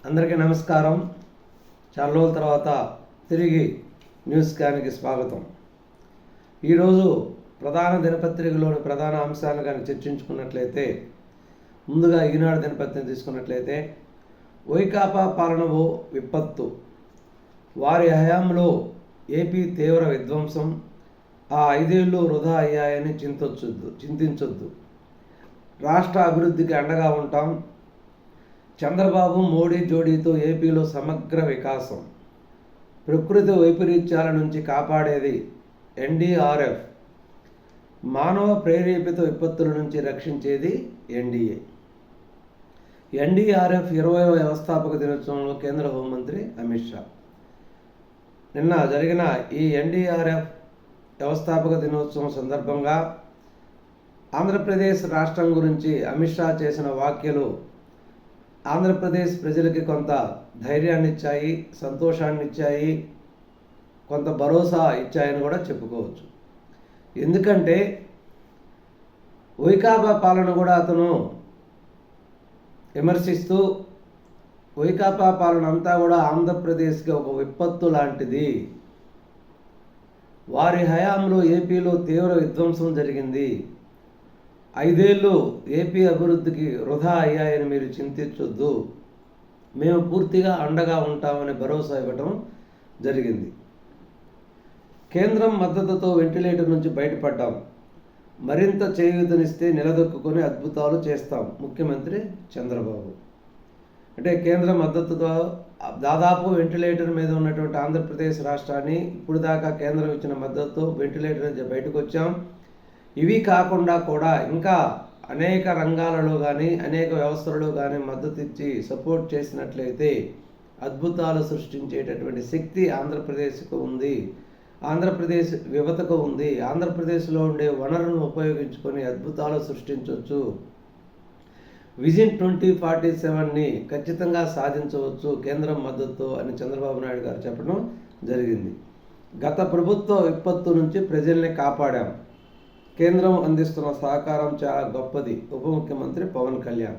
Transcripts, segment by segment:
అందరికీ నమస్కారం. చాలా రోజుల తర్వాత తిరిగి న్యూస్ స్కాన్కి స్వాగతం. ఈరోజు ప్రధాన దినపత్రికలోని ప్రధాన అంశాలను కానీ చర్చించుకున్నట్లయితే, ముందుగా ఈనాడు దినపత్రికను తీసుకున్నట్లయితే, వైకాపా పాలనలో విపత్తు, వారి హయాంలో ఏపీ తీవ్ర విధ్వంసం, ఆ 5 ఏళ్ళు వృధా అయ్యాయని చింతించొద్దు, రాష్ట్ర అభివృద్ధికి అండగా ఉంటాం, చంద్రబాబు మోడీ జోడీతో ఏపీలో సమగ్ర వికాసం, ప్రకృతి వైపరీత్యాల నుంచి కాపాడేది ఎన్డీఆర్ఎఫ్, మానవ ప్రేరేపిత విపత్తుల నుంచి రక్షించేది ఎన్డీఏ. ఎన్డీఆర్ఎఫ్ 20వ వ్యవస్థాపక దినోత్సవంలో కేంద్ర హోంమంత్రి అమిత్ షా. నిన్న జరిగిన ఈ ఎన్డీఆర్ఎఫ్ వ్యవస్థాపక దినోత్సవం సందర్భంగా ఆంధ్రప్రదేశ్ రాష్ట్రం గురించి అమిత్ షా చేసిన వ్యాఖ్యలు ఆంధ్రప్రదేశ్ ప్రజలకి కొంత ధైర్యాన్ని ఇచ్చాయి, సంతోషాన్ని ఇచ్చాయి, కొంత భరోసా ఇచ్చాయని కూడా చెప్పుకోవచ్చు. ఎందుకంటే వైకాపా పాలన కూడా అతను విమర్శిస్తూ, వైకాపా పాలన అంతా కూడా ఆంధ్రప్రదేశ్కి ఒక విపత్తు లాంటిది, వారి హయాంలో ఏపీలో తీవ్ర విధ్వంసం జరిగింది, 5 ఏళ్ళు ఏపీ అభివృద్ధికి వృధా అయ్యాయని మీరు చింతించొద్దు, మేము పూర్తిగా అండగా ఉంటామని భరోసా ఇవ్వటం జరిగింది. కేంద్రం మద్దతుతో వెంటిలేటర్ నుంచి బయటపడ్డాం, మరింత చేయూతనిస్తే నిలదొక్కుని అద్భుతాలు చేస్తాం ముఖ్యమంత్రి చంద్రబాబు. అంటే కేంద్ర మద్దతుతో దాదాపు వెంటిలేటర్ మీద ఉన్నటువంటి ఆంధ్రప్రదేశ్ రాష్ట్రాన్ని ఇప్పుడు దాకా కేంద్రం ఇచ్చిన మద్దతుతో వెంటిలేటర్ నుంచి బయటకు వచ్చాం. ఇవి కాకుండా కూడా ఇంకా అనేక రంగాలలో కానీ అనేక వ్యవస్థలలో కానీ మద్దతు ఇచ్చి సపోర్ట్ చేసినట్లయితే అద్భుతాలు సృష్టించేటటువంటి శక్తి ఆంధ్రప్రదేశ్కు ఉంది, ఆంధ్రప్రదేశ్ యువతకు ఉంది, ఆంధ్రప్రదేశ్లో ఉండే వనరులను ఉపయోగించుకొని అద్భుతాలు సృష్టించవచ్చు, విజన్ 2047ని ఖచ్చితంగా సాధించవచ్చు కేంద్రం మద్దతు అని చంద్రబాబు నాయుడు గారు చెప్పడం జరిగింది. గత ప్రభుత్వ విపత్తు నుంచి ప్రజల్ని కాపాడాం, కేంద్రం అందిస్తున్న సహకారం చాలా గొప్పది ఉప ముఖ్యమంత్రి పవన్ కళ్యాణ్.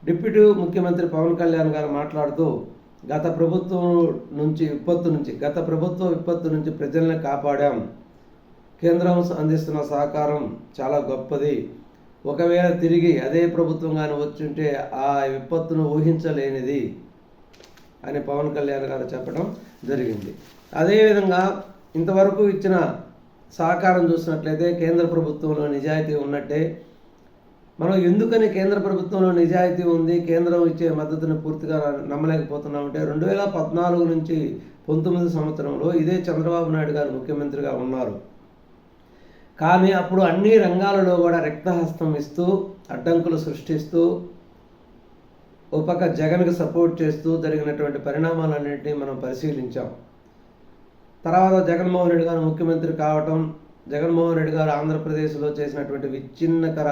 డిప్యూటీ ముఖ్యమంత్రి పవన్ కళ్యాణ్ గారు మాట్లాడుతూ, గత ప్రభుత్వ విపత్తు నుంచి ప్రజల్ని కాపాడాం, కేంద్రం అందిస్తున్న సహకారం చాలా గొప్పది, ఒకవేళ తిరిగి అదే ప్రభుత్వం కానీ వచ్చుంటే ఆ విపత్తును ఊహించలేనిది అని పవన్ కళ్యాణ్ గారు చెప్పడం జరిగింది. అదేవిధంగా ఇంతవరకు ఇచ్చిన సహకారం చూసినట్లయితే కేంద్ర ప్రభుత్వంలో నిజాయితీ ఉన్నట్టే. మనం ఎందుకని కేంద్ర ప్రభుత్వంలో నిజాయితీ ఉంది, కేంద్రం ఇచ్చే మద్దతును పూర్తిగా నమ్మలేకపోతున్నామంటే, 2014 నుంచి 19 సంవత్సరంలో ఇదే చంద్రబాబు నాయుడు గారు ముఖ్యమంత్రిగా ఉన్నారు. కానీ అప్పుడు అన్ని రంగాలలో కూడా రక్తహస్తం ఇస్తూ, అడ్డంకులు సృష్టిస్తూ, ఒక పక్క జగన్కి సపోర్ట్ చేస్తూ జరిగినటువంటి పరిణామాలన్నింటినీ మనం పరిశీలించాం. తర్వాత జగన్మోహన్ రెడ్డి గారు ముఖ్యమంత్రి కావటం, జగన్మోహన్ రెడ్డి గారు ఆంధ్రప్రదేశ్లో చేసినటువంటి విచ్ఛిన్నకర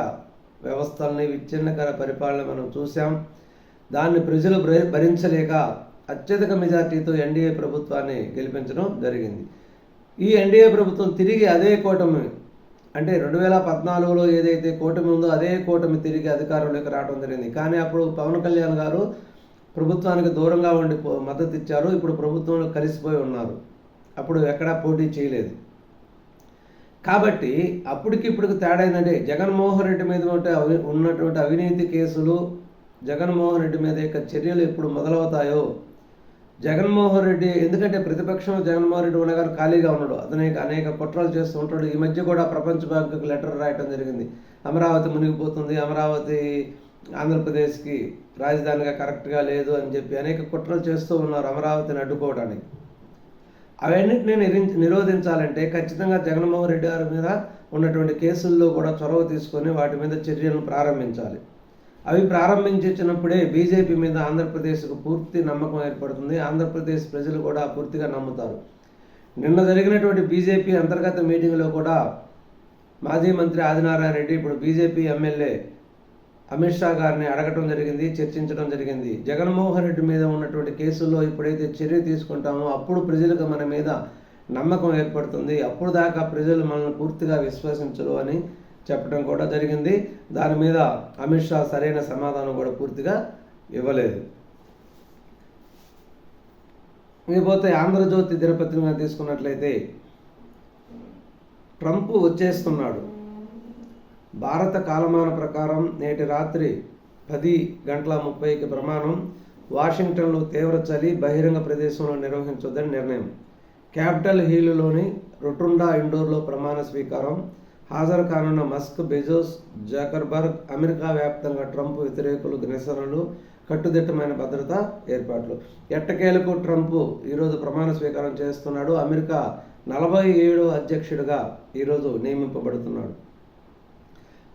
వ్యవస్థల్ని, విచ్ఛిన్నకర పరిపాలన మనం చూసాం. దాన్ని ప్రజలు భరించలేక అత్యధిక మెజార్టీతో ఎన్డీఏ ప్రభుత్వాన్ని గెలిపించడం జరిగింది. ఈ ఎన్డీఏ ప్రభుత్వం తిరిగి అదే కూటమి, అంటే 2014లో ఏదైతే కూటమి ఉందో అదే కూటమి తిరిగి అధికారంలోకి రావడం జరిగింది. కానీ అప్పుడు పవన్ కళ్యాణ్ గారు ప్రభుత్వానికి దూరంగా ఉండి మద్దతు ఇచ్చారు, ఇప్పుడు ప్రభుత్వంలో కలిసిపోయి ఉన్నారు, అప్పుడు ఎక్కడా పోటీ చేయలేదు. కాబట్టి అప్పటికి ఇప్పటికి తేడా ఏంటంటే, జగన్మోహన్ రెడ్డి మీద ఉన్నటువంటి అవినీతి కేసులు, జగన్మోహన్ రెడ్డి మీద యొక్క చర్యలు ఎప్పుడు మొదలవుతాయో, జగన్మోహన్ రెడ్డి ఎందుకంటే ప్రతిపక్షంలో జగన్మోహన్ రెడ్డి ఉన్నగారు ఖాళీగా ఉన్నాడు, అనేక కుట్రలు చేస్తూ ఉంటాడు. ఈ మధ్య కూడా ప్రపంచ బ్యాంకుకి లెటర్ రాయటం జరిగింది, అమరావతి మునిగిపోతుంది, అమరావతి ఆంధ్రప్రదేశ్కి రాజధానిగా కరెక్ట్గా లేదు అని చెప్పి అనేక కుట్రలు చేస్తూ ఉన్నారు అమరావతిని అడ్డుకోవడానికి. అవన్నింటినీ నిరోధించాలంటే ఖచ్చితంగా జగన్మోహన్ రెడ్డి గారి మీద ఉన్నటువంటి కేసుల్లో కూడా చొరవ తీసుకొని వాటి మీద చర్యలను ప్రారంభించాలి. అవి ప్రారంభించినప్పుడే బీజేపీ మీద ఆంధ్రప్రదేశ్కు పూర్తి నమ్మకం ఏర్పడుతుంది, ఆంధ్రప్రదేశ్ ప్రజలు కూడా పూర్తిగా నమ్ముతారు. నిన్న జరిగినటువంటి బీజేపీ అంతర్గత మీటింగ్లో కూడా మాజీ మంత్రి ఆదినారాయణ రెడ్డి, ఇప్పుడు బీజేపీ ఎమ్మెల్యే అమిత్ షా గారిని అడగటం జరిగింది, చర్చించడం జరిగింది. జగన్మోహన్ రెడ్డి మీద ఉన్నటువంటి కేసుల్లో ఇప్పుడైతే చర్య తీసుకుంటామో అప్పుడు ప్రజలకు మన మీద నమ్మకం ఏర్పడుతుంది, అప్పుడు దాకా ప్రజలు మనల్ని పూర్తిగా విశ్వసించరు అని చెప్పడం కూడా జరిగింది. దాని మీద అమిత్ షా సరైన సమాధానం కూడా పూర్తిగా ఇవ్వలేదు. ఇకపోతే ఆంధ్రజ్యోతి దినపత్రిక తీసుకున్నట్లయితే ట్రంప్ వచ్చేస్తున్నాడు. భారత కాలమాన ప్రకారం నేటి రాత్రి 10:30 ప్రమాణం. వాషింగ్టన్లో తీవ్ర చలి, బహిరంగ ప్రదేశంలో నిర్వహించొద్దని నిర్ణయం. క్యాపిటల్ హిల్లోని రొటుండా ఇండోర్లో ప్రమాణ స్వీకారం. హాజరు కానున్న మస్క్, బెజోస్, జకర్బర్గ్. అమెరికా వ్యాప్తంగా ట్రంప్ వ్యతిరేకులు నిరసనలు, కట్టుదిట్టమైన భద్రతా ఏర్పాట్లు. ఎట్టకేలకు ట్రంప్ ఈరోజు ప్రమాణ స్వీకారం చేస్తున్నాడు. అమెరికా 47వ అధ్యక్షుడిగా ఈరోజు నియమింపబడుతున్నాడు.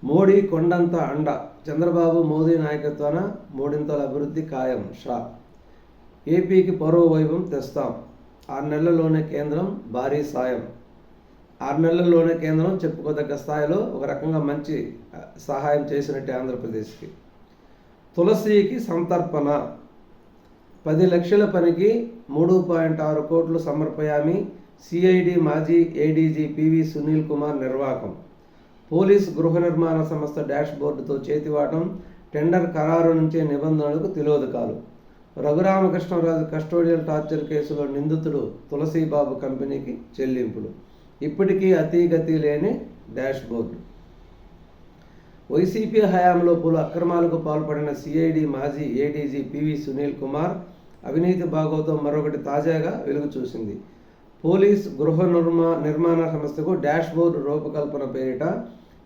మోడీ కొండంత అండ. చంద్రబాబు, మోదీ నాయకత్వాన మూడింతల అభివృద్ధి ఖాయం. షా. ఏపీకి పౌర వైభవం తెస్తాం. 6 నెలల్లోనే కేంద్రం భారీ సాయం. 6 నెలల్లోనే కేంద్రం చెప్పుకోదగ్గ స్థాయిలో ఒక రకంగా మంచి సహాయం చేసినట్టే ఆంధ్రప్రదేశ్కి. తులసికి సంతర్పణ. 10 లక్షల పనికి 3.6 కోట్లు సమర్పయామి. సిఐడి మాజీ ఏడీజీ పివి సునీల్ కుమార్ నిర్వాకం. పోలీస్ గృహ నిర్మాణ సంస్థ డాష్ బోర్డుతో చేతివాటం. టెండర్ ఖరారు నుంచే నిబంధనలకు తిలోదకాలు. రఘురామకృష్ణరాజు కస్టోడియల్ టార్చర్ కేసులో నిందితుడు తులసీబాబు కంపెనీకి చెల్లింపులు. ఇప్పటికీ అతీగతి లేని డాష్ బోర్డు. వైసీపీ హయాంలో పలు అక్రమాలకు పాల్పడిన సిఐడి మాజీ ఏడీజీ పివి సునీల్ కుమార్ అవినీతి భాగోతం మరొకటి తాజాగా వెలుగు చూసింది. పోలీస్ గృహ నిర్మాణ సంస్థకు డాష్ బోర్డు రూపకల్పన పేరిట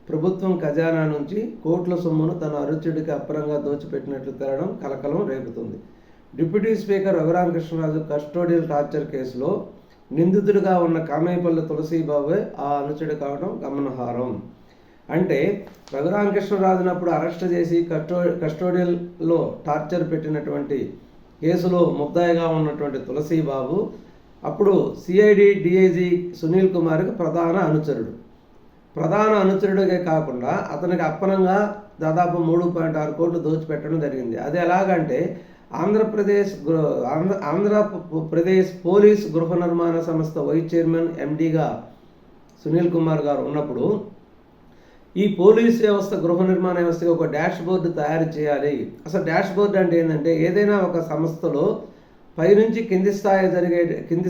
ప్రభుత్వం ఖజానా నుంచి కోట్ల సొమ్మును తన అరుచుడికి అప్పరంగా దోచిపెట్టినట్లు తేలడం కలకలం రేపుతుంది. Deputy speaker Raghurama Krishna Raju custodial torture కేసులో నిందితుడిగా ఉన్న కామేపల్లి తులసీబాబే ఆ అనుచరుడు కావడం గమనార్హం. అంటే రఘురామకృష్ణరాజును అప్పుడు అరెస్ట్ చేసి కస్టోడియల్లో టార్చర్ పెట్టినటువంటి కేసులో ముద్దాయిగా ఉన్నటువంటి తులసీబాబు అప్పుడు సిఐడి డిఐజీ సునీల్ కుమార్కి ప్రధాన అనుచరుడిగా కాకుండా అతనికి అప్పనంగా దాదాపు 3.6 కోట్లు దోచిపెట్టడం జరిగింది. అది ఎలాగంటే ఆంధ్రప్రదేశ్ పోలీస్ గృహ నిర్మాణ సంస్థ వైస్ చైర్మన్ ఎండీగా సునీల్ కుమార్ గారు ఉన్నప్పుడు ఈ పోలీస్ వ్యవస్థ గృహ నిర్మాణ వ్యవస్థకి ఒక డాష్ బోర్డు తయారు చేయాలి. అసలు డాష్ బోర్డు అంటే ఏంటంటే ఏదైనా ఒక సంస్థలో పైనుంచి కింది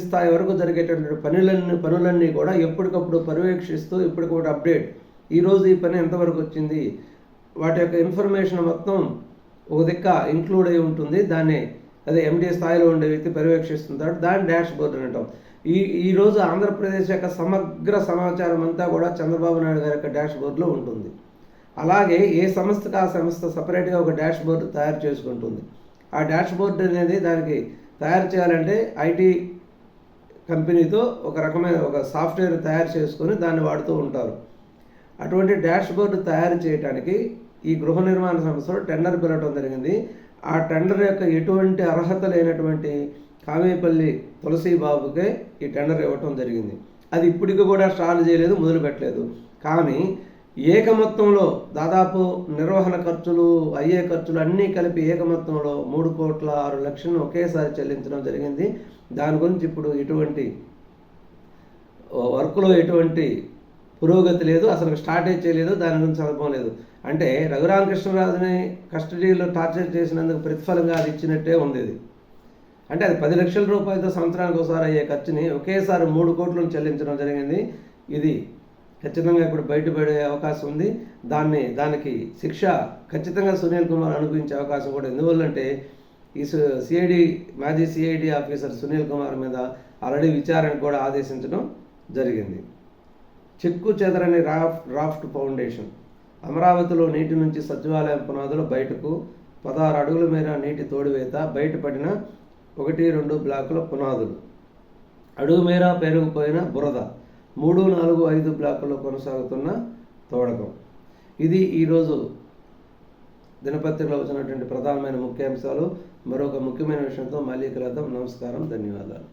స్థాయి వరకు జరిగేటటువంటి పనులన్నీ కూడా ఎప్పటికప్పుడు పర్యవేక్షిస్తూ ఎప్పటికప్పుడు అప్డేట్. ఈరోజు ఈ పని ఎంతవరకు వచ్చింది, వాటి యొక్క ఇన్ఫర్మేషన్ మొత్తం ఒక దిక్క ఇంక్లూడ్ అయి ఉంటుంది. దాన్ని అదే ఎండి స్థాయిలో ఉండే వ్యక్తి పర్యవేక్షిస్తుంటాడు. దాన్ని డాష్ బోర్డు అని అంటాం. ఈరోజు ఆంధ్రప్రదేశ్ యొక్క సమగ్ర సమాచారం అంతా కూడా చంద్రబాబు నాయుడు గారి యొక్క డాష్ బోర్డులో ఉంటుంది. అలాగే ఏ సంస్థకు ఆ సంస్థ సపరేట్గా ఒక డాష్ బోర్డు తయారు చేసుకుంటుంది. ఆ డాష్ బోర్డు అనేది దానికి తయారు చేయాలంటే ఐటీ కంపెనీతో ఒక రకమైన ఒక సాఫ్ట్వేర్ తయారు చేసుకొని దాన్ని వాడుతూ ఉంటారు. అటువంటి డాష్ బోర్డు తయారు చేయడానికి ఈ గృహ నిర్మాణ సంస్థలో టెండర్ పిలవడం జరిగింది. ఆ టెండర్ యొక్క ఎటువంటి అర్హత లేనటువంటి కామేపల్లి తులసీబాబుకే ఈ టెండర్ ఇవ్వటం జరిగింది. అది ఇప్పటికి కూడా స్టార్ట్ చేయలేదు, మొదలుపెట్టలేదు. కానీ ఏకమొత్తంలో దాదాపు నిర్వహణ ఖర్చులు, అయ్యే ఖర్చులు అన్నీ కలిపి ఏకమొత్తంలో 3,06,00,000 ఒకేసారి చెల్లించడం జరిగింది. దాని గురించి ఇప్పుడు ఎటువంటి వర్క్లో ఎటువంటి పురోగతి లేదు, అసలు స్టార్టే చేయలేదు, దాని గురించి అనుభవం లేదు. అంటే రఘురామకృష్ణరాజుని కస్టడీలో టార్చర్ చేసినందుకు ప్రతిఫలంగా అది ఇచ్చినట్టే ఉంది. అంటే అది 10 లక్షల రూపాయలతో సంవత్సరానికి ఒకసారి అయ్యే ఖర్చుని ఒకేసారి 3 కోట్లను చెల్లించడం జరిగింది. ఇది ఖచ్చితంగా ఇప్పుడు బయటపడే అవకాశం ఉంది. దానికి శిక్ష ఖచ్చితంగా సునీల్ కుమార్ అనుభవించే అవకాశం కూడా. ఎందువల్లంటే ఈ మాజీ సిఐడి ఆఫీసర్ సునీల్ కుమార్ మీద ఆల్రెడీ విచారణకు కూడా ఆదేశించడం జరిగింది. చెక్కు చెదరని రాఫ్ట్ ఫౌండేషన్. అమరావతిలో నీటి నుంచి సచివాలయం పునాదులు బయటకు. 16 అడుగుల మేర నీటి తోడువేత. బయటపడిన 1-2 బ్లాకుల పునాదులు. అడుగు మేర పెరిగిపోయిన బురద. 3, 4, 5 బ్లాకుల్లో కొనసాగుతున్న తోడకం. ఇది ఈరోజు దినపత్రికలో వచ్చినటువంటి ప్రధానమైన ముఖ్యాంశాలు. మరొక ముఖ్యమైన విషయంతో మళ్ళీ కలుద్దాం. నమస్కారం, ధన్యవాదాలు.